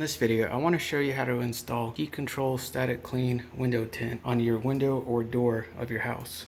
In this video, I want to show you how to install heat control static clean window tint on your window or door of your house.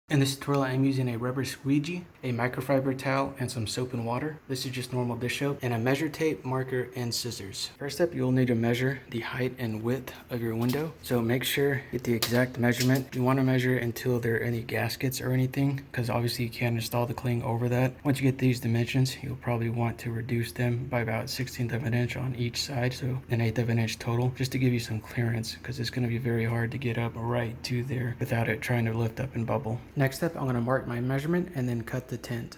In this tutorial, I'm using a rubber squeegee, a microfiber towel, and some soap and water. This is just normal dish soap, and a measure tape, marker, and scissors. First up, you'll need to measure the height and width of your window. So make sure get the exact measurement. You want to measure until there are any gaskets or anything, because obviously you can't install the cling over that. Once you get these dimensions, you'll probably want to reduce them by about 1/16 of an inch on each side, so 1/8 of an inch total, just to give you some clearance, because it's going to be very hard to get up right to there without it trying to lift up and bubble. Next up, I'm going to mark my measurement and then cut the tint.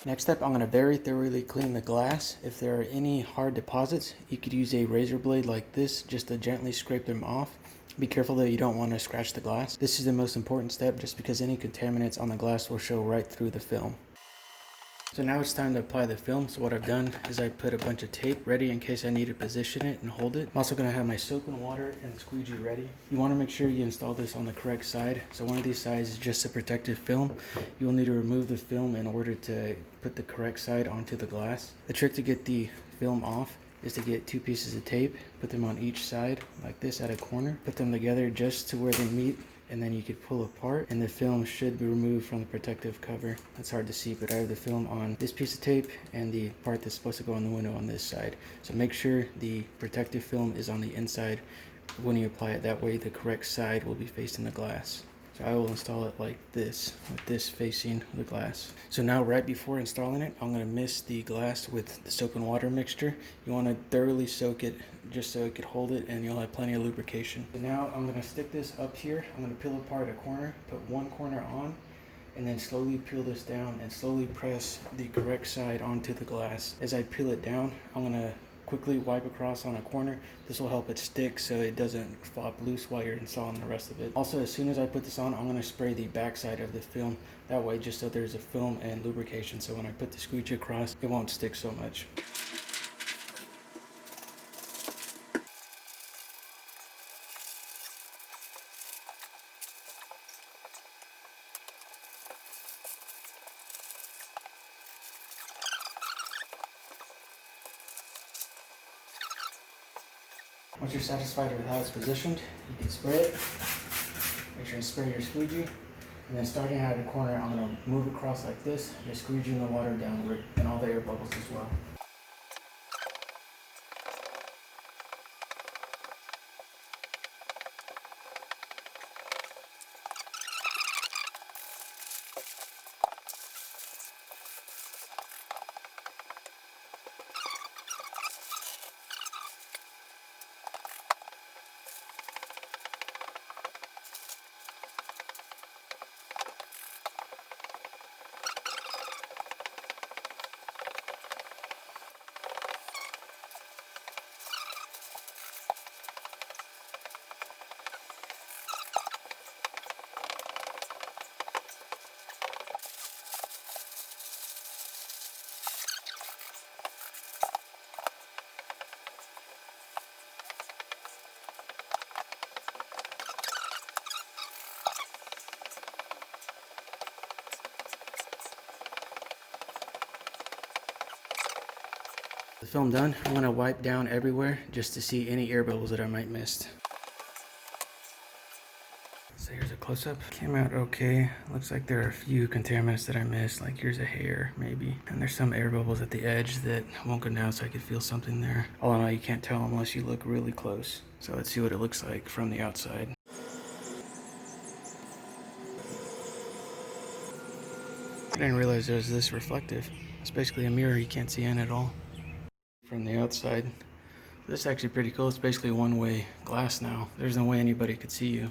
Next up, I'm going to very thoroughly clean the glass. If there are any hard deposits, you could use a razor blade like this just to gently scrape them off. Be careful that you don't want to scratch the glass. This is the most important step just because any contaminants on the glass will show right through the film. So now it's time to apply the film. So what I've done is I put a bunch of tape ready in case I need to position it and hold it. I'm also going to have my soap and water and squeegee ready. You want to make sure you install this on the correct side. So one of these sides is just a protective film. You will need to remove the film in order to put the correct side onto the glass. The trick to get the film off is to get 2 pieces of tape, put them on each side like this at a corner, put them together just to where they meet, and then you could pull apart and the film should be removed from the protective cover. It's hard to see, but I have the film on this piece of tape and the part that's supposed to go on the window on this side. So make sure the protective film is on the inside when you apply it. That way the correct side will be facing the glass. So I will install it like this, with this facing the glass. So now right before installing it, I'm going to mist the glass with the soap and water mixture. You want to thoroughly soak it just so it could hold it and you'll have plenty of lubrication. So now I'm going to stick this up here. I'm going to peel apart a corner, put one corner on, and then slowly peel this down and slowly press the correct side onto the glass. As I peel it down, I'm going to quickly wipe across on a corner. This will help it stick so it doesn't flop loose while you're installing the rest of it. Also, as soon as I put this on, I'm going to spray the back side of the film. That way, just so there's a film and lubrication, so when I put the squeegee across, it won't stick so much. Once you're satisfied with how it's positioned, you can spray it. Make sure you spray your squeegee. And then starting at a corner, I'm going to move across like this, just squeegeeing the water downward and all the air bubbles as well. The film done, I'm going to wipe down everywhere just to see any air bubbles that I might missed. So here's a close-up. Came out okay. Looks like there are a few contaminants that I missed, like here's a hair maybe. And there's some air bubbles at the edge that won't go down, so I could feel something there. All in all, you can't tell unless you look really close. So let's see what it looks like from the outside. I didn't realize it was this reflective. It's basically a mirror, you can't see in at all. From the outside. This is actually pretty cool. It's basically one-way glass now. There's no way anybody could see you.